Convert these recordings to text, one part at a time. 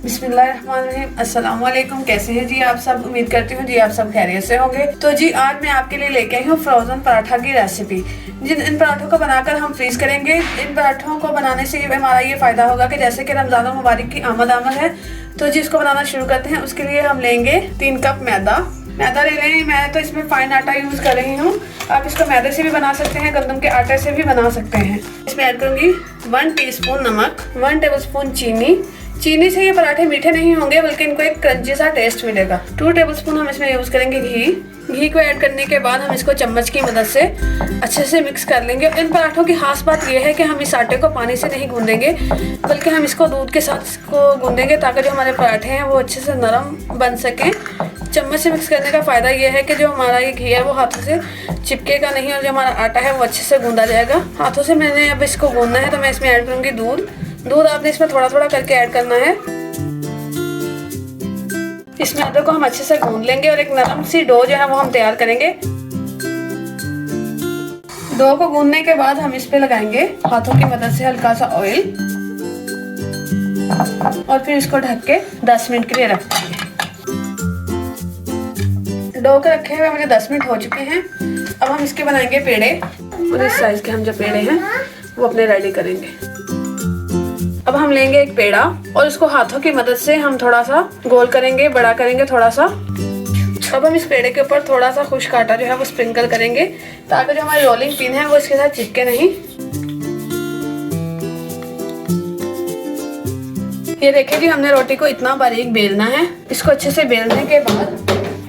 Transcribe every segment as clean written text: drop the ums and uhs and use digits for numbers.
बिस्मिल्लाहिर्रहमानिर्रहीम। अस्सलाम वालेकुम। कैसे हैं जी आप सब? उम्मीद करती हूँ जी आप सब खैरियत से होंगे। तो जी आज मैं आपके लिए लेके आई हूँ फ्रोजन पराठा की रेसिपी। इन पराठों को बनाकर हम फ्रीज करेंगे। इन पराठों को बनाने से हमारा ये फायदा होगा कि जैसे कि रमजान मुबारक की आमद है, तो जी इसको बनाना शुरू करते हैं। उसके लिए हम लेंगे 3 कप मैदा ले लें। मैं तो इसमें फाइन आटा यूज कर रही हूँ। आप इसको मैदे से भी बना सकते हैं, गंदम के आटे से भी बना सकते हैं। इसमें ऐड करूंगी 1 टीस्पून नमक, 1 टेबलस्पून चीनी से ये पराठे मीठे नहीं होंगे बल्कि इनको एक क्रंची सा टेस्ट मिलेगा। 2 टेबलस्पून हम इसमें यूज करेंगे घी को ऐड करने के बाद हम इसको चम्मच की मदद से अच्छे से मिक्स कर लेंगे। इन पराठों की खास बात यह है कि हम इस आटे को पानी से नहीं गूंदेंगे बल्कि हम इसको दूध के साथ इसको गूंदेंगे ताकि जो हमारे पराठे हैं वो अच्छे से नरम बन सकें। चम्मच से मिक्स करने का फ़ायदा ये है कि जो हमारा ये घी है वो हाथों से चिपकेगा नहीं और जो हमारा आटा है वो अच्छे से गूंदा जाएगा। हाथों से मैंने अब इसको गूंदना है तो मैं इसमें ऐड करूँगी दूध आपने इसमें थोड़ा थोड़ा करके ऐड करना है। इस मैदे को हम अच्छे से गूंद लेंगे और एक नरम सी डो जो है वो हम तैयार करेंगे। डो को गूंदने के बाद हम इस पे लगाएंगे हाथों की मदद से हल्का सा ऑयल और फिर इसको ढक के 10 मिनट के लिए रख देंगे। डो को रखे हुए मुझे 10 मिनट हो चुके हैं। अब हम इसके बनाएंगे पेड़े और इस साइज के हम जो पेड़े हैं वो अपने रेडी करेंगे। अब हम लेंगे एक पेड़ा और इसको हाथों की मदद से हम थोड़ा सा गोल करेंगे, बड़ा करेंगे थोड़ा सा। अब हम इस पेड़े के ऊपर थोड़ा सा खुश्क आटा जो है वो स्प्रिंकल करेंगे ताकि जो हमारी रोलिंग पिन है वो इसके साथ चिपके नहीं। ये देखिए जी, हमने रोटी को इतना बारीक बेलना है। इसको अच्छे से बेलने के बाद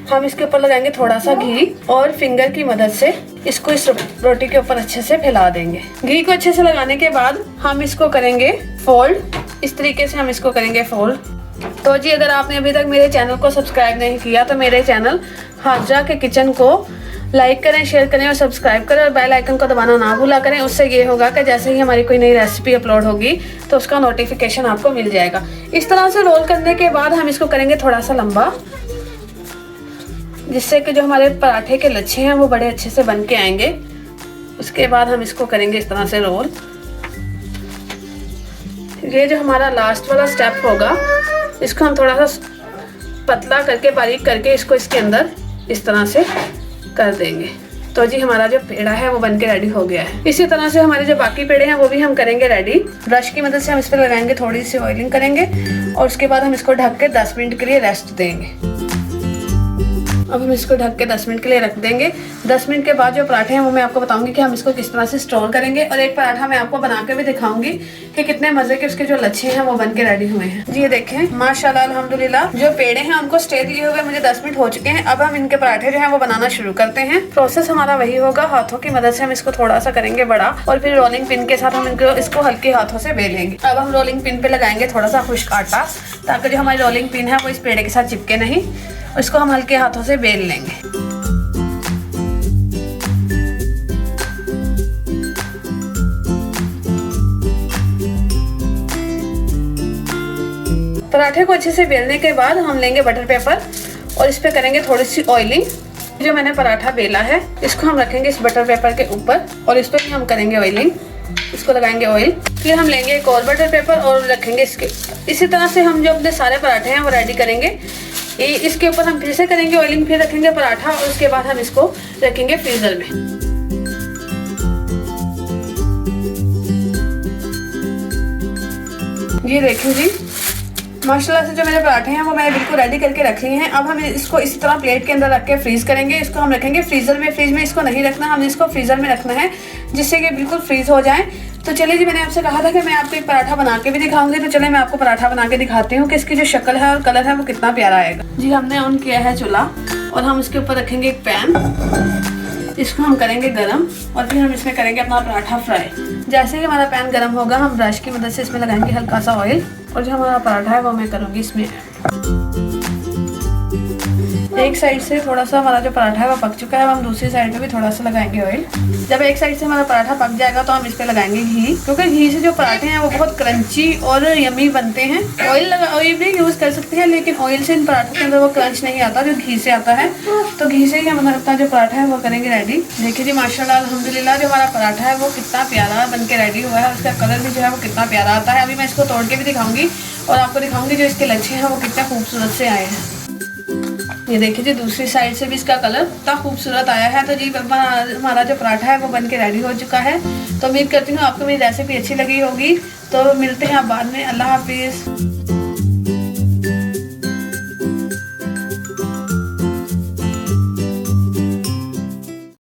हम इसके ऊपर लगाएंगे थोड़ा सा घी और फिंगर की मदद से इसको इस रोटी के ऊपर अच्छे से फैला देंगे। घी को अच्छे से लगाने के बाद हम इसको करेंगे फोल्ड। इस तरीके से हम इसको करेंगे फोल्ड। तो जी अगर आपने अभी तक मेरे चैनल को सब्सक्राइब नहीं किया तो मेरे चैनल हाजरा के किचन को लाइक करें, शेयर करें और सब्सक्राइब करें और बेल आइकन को दबाना ना भूला करें। उससे ये होगा कि जैसे ही हमारी कोई नई रेसिपी अपलोड होगी तो उसका नोटिफिकेशन आपको मिल जाएगा। इस तरह से रोल करने के बाद हम इसको करेंगे थोड़ा सा लंबा, जिससे कि जो हमारे पराठे के लच्छे हैं वो बड़े अच्छे से बन के आएंगे। उसके बाद हम इसको करेंगे इस तरह से रोल। ये जो हमारा लास्ट वाला स्टेप होगा इसको हम थोड़ा सा पतला करके बारीक करके इसको इसके अंदर इस तरह से कर देंगे। तो जी हमारा जो पेड़ा है वो बन के रेडी हो गया है। इसी तरह से हमारे जो बाकी पेड़े हैं वो भी हम करेंगे रेडी। ब्रश की मदद से हम इस पर लगाएंगे, थोड़ी सी ऑयलिंग करेंगे और उसके बाद हम इसको ढक के 10 मिनट के लिए रेस्ट देंगे। अब हम इसको ढक के 10 मिनट के लिए रख देंगे। 10 मिनट के बाद जो पराठे हैं वो मैं आपको बताऊंगी कि हम इसको किस तरह से स्टोर करेंगे और एक पराठा मैं आपको बना के भी दिखाऊंगी कि कितने मजे के उसके जो लच्छे हैं वो बन के रेडी हुए हैं। जी ये देखें, माशाल्लाह अल्हम्दुलिल्लाह जो पेड़े हैं उनको स्टे दिए हुए मुझे 10 मिनट हो चुके हैं। अब हम इनके पराठे जो है वो बनाना शुरू करते हैं। प्रोसेस हमारा वही होगा, हाथों की मदद से हम इसको थोड़ा सा करेंगे बड़ा और फिर रोलिंग पिन के साथ हम इसको हल्के हाथों से बेलेंगे। अब हम रोलिंग पिन पे लगाएंगे थोड़ा सा खुश्क आटा ताकि जो हमारी रोलिंग पिन है वो इस पेड़े के साथ चिपके नहीं। इसको हम हल्के हाथों से बेल लेंगे। पराठे को अच्छे से बेलने के बाद हम लेंगे बटर पेपर और इस पे करेंगे थोड़ी सी ऑयलिंग। जो मैंने पराठा बेला है इसको हम रखेंगे इस बटर पेपर के ऊपर और इस पे भी हम करेंगे ऑयलिंग। इसको लगाएंगे ऑयल, फिर हम लेंगे एक और बटर पेपर और रखेंगे इसके। इसी तरह से हम जो अपने सारे पराठे हैं वो रेडी करेंगे। इसके ऊपर हम फिर से करेंगे ऑयलिंग, फिर रखेंगे पराठा और उसके बाद हम इसको रखेंगे फ्रीजर में। ये देखें जी, माशाल्लाह से जो मेरे पराठे हैं वो मैंने बिल्कुल रेडी करके रख लिए हैं। अब हम इसको इस तरह प्लेट के अंदर रख के फ्रीज करेंगे। इसको हम रखेंगे फ्रीजर में। फ्रिज में इसको नहीं रखना, हमने इसको फ्रीजर में रखना है जिससे कि बिल्कुल फ्रीज हो जाए। तो चलिए जी, मैंने आपसे कहा था कि मैं आपको एक पराठा बना के भी दिखाऊंगी। तो चलिए मैं आपको पराठा बना के दिखाती हूँ कि इसकी जो शक्ल है और कलर है वो कितना प्यारा आएगा। जी हमने ऑन किया है चूल्हा और हम इसके ऊपर रखेंगे एक पैन। इसको हम करेंगे गरम और फिर हम इसमें करेंगे अपना पराठा फ्राई। जैसे ही हमारा पैन गरम होगा हम ब्रश की मदद से इसमें लगाएंगे हल्का सा ऑयल और जो हमारा पराठा है वो मैं करूँगी इसमें। एक साइड से थोड़ा सा हमारा जो पराठा है वो पक चुका है। अब हम दूसरी साइड पे भी थोड़ा सा लगाएंगे ऑयल। जब एक साइड से हमारा पराठा पक जाएगा तो हम इस पे लगाएंगे घी, क्योंकि घी से जो पराठे हैं वो बहुत क्रंची और यमी बनते हैं। ऑयल भी यूज़ कर सकते हैं लेकिन ऑयल से इन पराठों के अंदर वो क्रंच नहीं आता जो घी से आता है। तो घी से ही हम अपना जो पराठा है वो करेंगे रेडी। देखिए जी माशाल्लाह अल्हम्दुलिल्लाह जो हमारा पराठा है वो कितना प्यारा बन के रेडी हुआ है। उसका कलर भी जो है वो कितना प्यारा आता है। अभी मैं इसको तोड़ के भी दिखाऊंगी और आपको दिखाऊंगी जो इसके लच्छे हैं वो कितने खूबसूरत से आए हैं। ये देखिए जी, दूसरी साइड से भी इसका कलर इतना खूबसूरत आया है। तो जी हमारा जो पराठा है वो बन के रेडी हो चुका है। तो उम्मीद करती हूँ आपको मेरी रेसिपी अच्छी लगी होगी। तो मिलते हैं आप बाद में। अल्लाह हाफिज़।